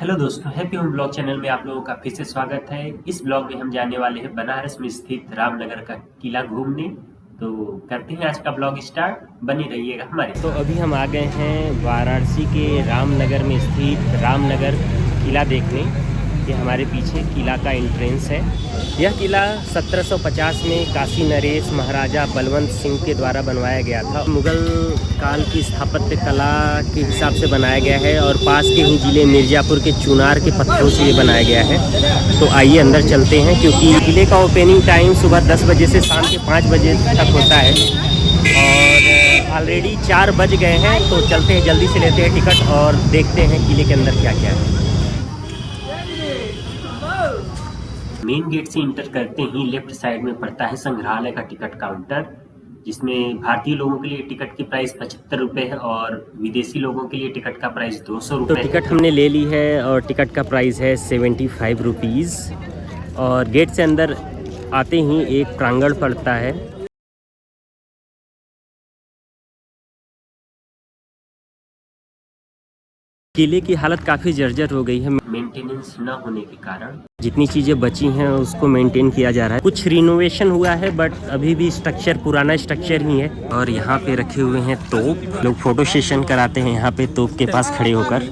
Hello दोस्तों, happy home blog channel में आप लोगों का फिर से स्वागत है। इस ब्लॉग में हम जाने वाले हैं बनारस में स्थित रामनगर का किला घूमने। तो करते हैं आज का ब्लॉग स्टार्ट, बनी रहिएगा हमारे। तो अभी हम आ गए हैं वाराणसी के रामनगर में स्थित रामनगर किला देखने। ये हमारे पीछे किला का एंट्रेंस है। यह किला 1750 में काशी नरेश महाराजा बलवंत सिंह के द्वारा बनवाया गया था। मुगल काल की स्थापत्य कला के हिसाब से बनाया गया है और पास के ही जिले मिर्ज़ापुर के चुनार के पत्थरों से ये बनाया गया है। तो आइए अंदर चलते हैं, क्योंकि किले का ओपनिंग टाइम सुबह 10 बजे से शाम के 5 बजे तक होता है और ऑलरेडी 4 बज गए हैं। तो चलते हैं, जल्दी से लेते हैं टिकट और देखते हैं किले के अंदर क्या क्या है। मेन गेट से इंटर करते ही लेफ्ट साइड में पड़ता है संग्रहालय का टिकट काउंटर, जिसमें भारतीय लोगों के लिए टिकट की प्राइस 75 रुपये है और विदेशी लोगों के लिए टिकट का प्राइस 200 रुपये। तो टिकट हमने ले ली है और टिकट का प्राइस है 75 रुपीज़। और गेट से अंदर आते ही एक प्रांगण पड़ता है। किले की हालत काफ़ी जर्जर हो गई है मेंटेनेंस न होने के कारण। जितनी चीज़ें बची हैं उसको मेंटेन किया जा रहा है। कुछ रिनोवेशन हुआ है बट अभी भी स्ट्रक्चर पुराना स्ट्रक्चर ही है। और यहाँ पे रखे हुए हैं तोप। लोग फोटो सेशन कराते हैं यहाँ पे तोप के पास खड़े होकर।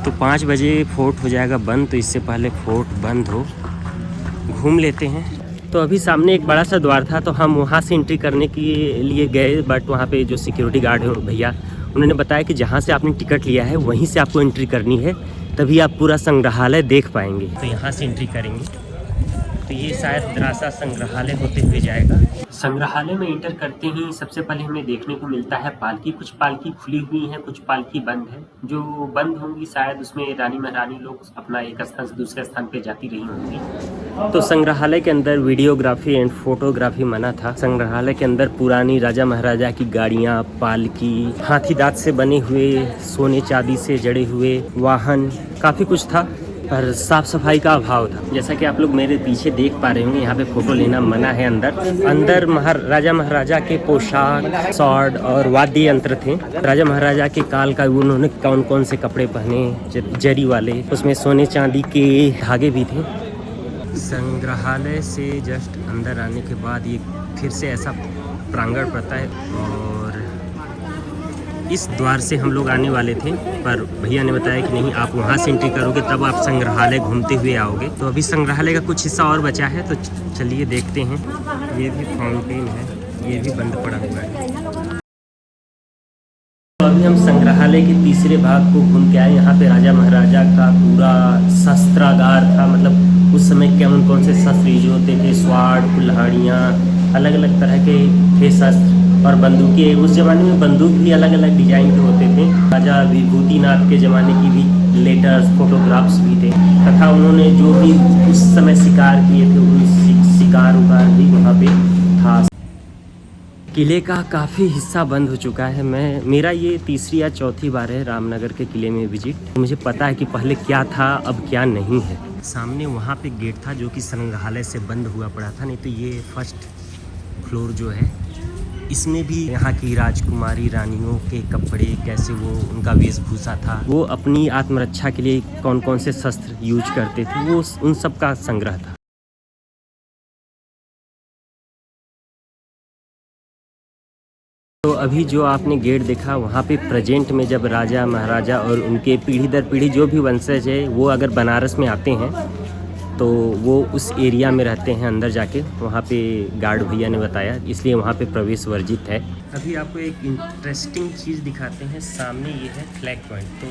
तो 5 बजे फोर्ट हो जाएगा बंद, तो इससे पहले फोर्ट बंद हो घूम लेते हैं। तो अभी सामने एक बड़ा सा द्वार था, तो हम वहाँ से एंट्री करने के लिए गए, बट वहाँ पे जो सिक्योरिटी गार्ड है भैया, उन्होंने बताया कि जहाँ से आपने टिकट लिया है वहीं से आपको एंट्री करनी है, तभी आप पूरा संग्रहालय देख पाएंगे। तो यहाँ से एंट्री करेंगे तो ये शायद द्रासा संग्रहालय होते हुए जाएगा। संग्रहालय में एंटर करते ही सबसे पहले हमें देखने को मिलता है पालकी। कुछ पालकी खुली हुई है, कुछ पालकी बंद है। जो बंद होंगी शायद उसमें रानी महारानी लोग अपना एक स्थान से दूसरे स्थान पे जाती रही होंगी। तो संग्रहालय के अंदर वीडियोग्राफी एंड फोटोग्राफी मना था। संग्रहालय के अंदर पुरानी राजा महाराजा की गाड़ियाँ, पालकी, हाथी दांत से बने हुए, सोने चांदी से जड़े हुए वाहन, काफ़ी कुछ था, पर साफ सफाई का अभाव था। जैसा कि आप लोग मेरे पीछे देख पा रहे होंगे, यहाँ पे फोटो लेना मना है। अंदर राजा महाराजा के पोशाक, स्वॉर्ड और वाद्य यंत्र थे। राजा महाराजा के काल का उन्होंने कौन कौन से कपड़े पहने, जरी वाले, उसमें सोने चांदी के धागे भी थे। संग्रहालय से जस्ट अंदर आने के बाद ये फिर से ऐसा प्रांगण पड़ता है और इस द्वार से हम लोग आने वाले थे, पर भैया ने बताया कि नहीं, आप वहाँ से एंट्री करोगे तब आप संग्रहालय घूमते हुए आओगे। तो अभी संग्रहालय का कुछ हिस्सा और बचा है, तो चलिए देखते हैं। ये भी फाउंटेन है, ये भी बंद पड़ा हुआ है। तो अभी हम संग्रहालय के तीसरे भाग को घूम के आए। यहाँ पे राजा महाराजा का पूरा शस्त्रागार था, मतलब उस समय कौन कौन से शस्त्र यूज होते थे, स्वाड, कुल्हाड़ियाँ, अलग अलग तरह के थे शस्त्र और बंदूकें। उस ज़माने में बंदूक भी अलग अलग डिजाइन के होते थे। राजा विभूतिनाथ के ज़माने की भी लेटर्स, फोटोग्राफ्स भी थे, तथा उन्होंने जो भी उस समय शिकार किए थे उन शिकार उकार भी वहाँ पे था। किले का काफ़ी हिस्सा बंद हो चुका है। मेरा ये तीसरी या चौथी बार है रामनगर के किले में विजिट। मुझे पता है कि पहले क्या था अब क्या नहीं है। सामने वहाँ पे गेट था जो कि संग्रहालय से बंद हुआ पड़ा था, नहीं तो ये फर्स्ट फ्लोर जो है इसमें भी यहाँ की राजकुमारी रानियों के कपड़े, कैसे वो उनका वेशभूषा था, वो अपनी आत्मरक्षा के लिए कौन कौन से शस्त्र यूज करते थे, वो उन सब का संग्रह था। तो अभी जो आपने गेट देखा, वहाँ पे प्रेजेंट में जब राजा महाराजा और उनके पीढ़ी दर पीढ़ी जो भी वंशज है वो अगर बनारस में आते हैं तो वो उस एरिया में रहते हैं अंदर जाके। वहाँ पे गार्ड भैया ने बताया, इसलिए वहाँ पे प्रवेश वर्जित है। अभी आपको एक इंटरेस्टिंग चीज़ दिखाते हैं। सामने ये है फ्लैग पॉइंट। तो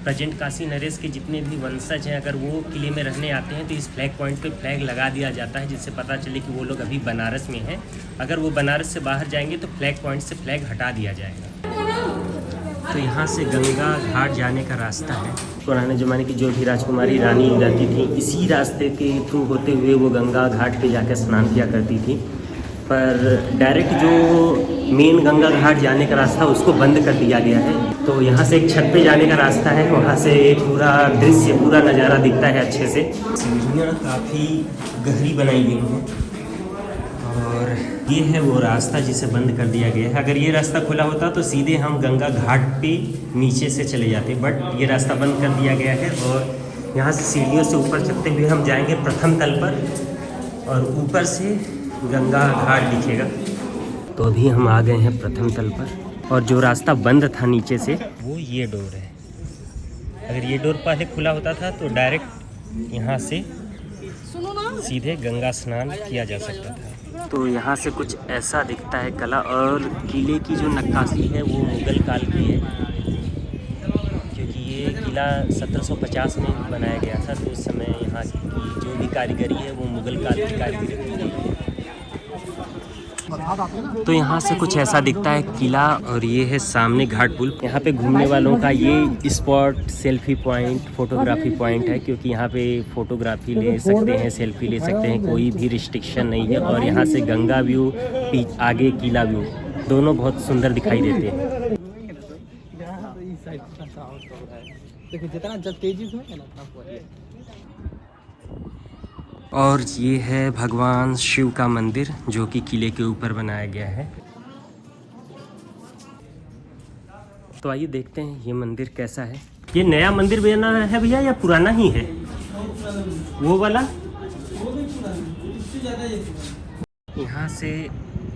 प्रेजेंट काशी नरेश के जितने भी वंशज हैं, अगर वो किले में रहने आते हैं तो इस फ्लैग पॉइंट पे फ्लैग लगा दिया जाता है, जिससे पता चले कि वो लोग अभी बनारस में हैं। अगर वो बनारस से बाहर जाएंगे तो फ्लैग पॉइंट से फ्लैग हटा दिया जाएगा। तो यहाँ से गंगा घाट जाने का रास्ता है। पुराने ज़माने की जो भी राजकुमारी रानी रहती थी, इसी रास्ते के थ्रू होते हुए वो गंगा घाट पे जाकर स्नान किया करती थी। पर डायरेक्ट जो मेन गंगा घाट जाने का रास्ता उसको बंद कर दिया गया है। तो यहाँ से एक छत पे जाने का रास्ता है, वहाँ से पूरा दृश्य, पूरा नज़ारा दिखता है अच्छे से। सीढ़ियाँ काफ़ी गहरी बनाई गई हैं और ये है वो रास्ता जिसे बंद कर दिया गया है। अगर ये रास्ता खुला होता तो सीधे हम गंगा घाट पे नीचे से चले जाते, बट ये रास्ता बंद कर दिया गया है। और यहाँ से सीढ़ियों से ऊपर चढ़ते हुए हम जाएंगे प्रथम तल पर, और ऊपर से गंगा घाट दिखेगा। तो अभी हम आ गए हैं प्रथम तल पर, और जो रास्ता बंद था नीचे से वो ये डोर है। अगर ये डोर पहले खुला होता था तो डायरेक्ट यहाँ से सीधे गंगा स्नान किया जा सकता था। तो यहाँ से कुछ ऐसा दिखता है कला, और किले की जो नक्काशी है वो मुग़ल काल की है, क्योंकि ये किला 1750 में बनाया गया था। तो उस समय यहाँ की जो भी कारीगरी है वो मुग़ल काल की कारीगरी थी। तो यहाँ से कुछ ऐसा दिखता है किला, और ये है सामने घाट पुल। यहाँ पे घूमने वालों का ये spot selfie point, photography point है, क्योंकि यहाँ पे फोटोग्राफी ले सकते हैं, सेल्फी ले सकते हैं, कोई भी रिस्ट्रिक्शन नहीं है। और यहाँ से गंगा व्यू, आगे किला व्यू, दोनों बहुत सुंदर दिखाई देते हैं। और ये है भगवान शिव का मंदिर जो कि किले के ऊपर बनाया गया है। तो आइए देखते हैं ये मंदिर कैसा है। ये नया मंदिर बना है भैया या पुराना ही है? वो वाला यहाँ से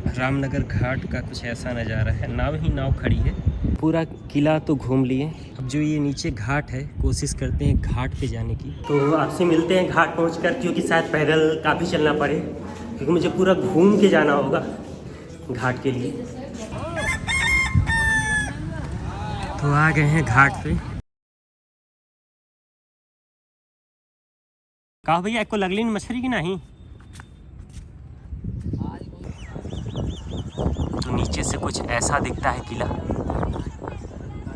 रामनगर घाट का कुछ ऐसा नज़ारा है। नाव ही नाव खड़ी है। पूरा किला तो घूम लिए। अब जो ये नीचे घाट है, कोशिश करते हैं घाट पे जाने की। तो आपसे मिलते हैं घाट पहुंचकर, क्योंकि शायद पैदल काफ़ी चलना पड़े, क्योंकि मुझे पूरा घूम के जाना होगा घाट के लिए। तो आ गए हैं घाट पे। कहा भैया आपको लगली मछली की नहीं? तो नीचे से कुछ ऐसा दिखता है किला।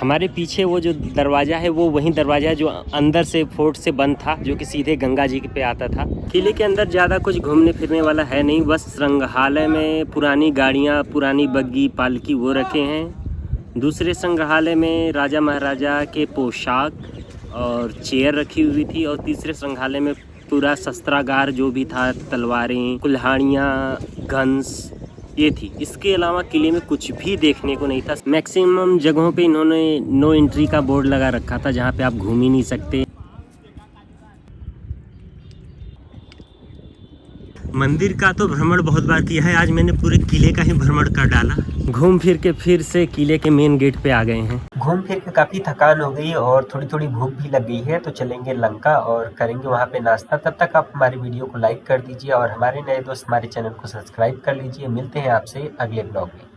हमारे पीछे वो जो दरवाज़ा है वो वही दरवाज़ा है जो अंदर से फोर्ट से बंद था, जो कि सीधे गंगा जी पे आता था। किले के अंदर ज़्यादा कुछ घूमने फिरने वाला है नहीं, बस संग्रहालय में पुरानी गाड़ियाँ, पुरानी बग्गी, पालकी वो रखे हैं। दूसरे संग्रहालय में राजा महाराजा के पोशाक और चेयर रखी हुई थी। और तीसरे संग्रहालय में पूरा शस्त्रागार जो भी था, तलवारें, कुल्हाड़ियाँ, गन्स, ये थी। इसके अलावा किले में कुछ भी देखने को नहीं था। मैक्सिमम जगहों पे इन्होंने नो एंट्री का बोर्ड लगा रखा था, जहाँ पे आप घूम ही नहीं सकते। मंदिर का तो भ्रमण बहुत बार किया है, आज मैंने पूरे किले का ही भ्रमण कर डाला। घूम फिर के फिर से किले के मेन गेट पे आ गए हैं। घूम फिर के काफ़ी थकान हो गई और थोड़ी थोड़ी भूख भी लग गई है, तो चलेंगे लंका और करेंगे वहाँ पे नाश्ता। तब तक आप हमारी वीडियो को लाइक कर दीजिए और हमारे नए दोस्त हमारे चैनल को सब्सक्राइब कर लीजिए। मिलते हैं आपसे अगले ब्लॉग में।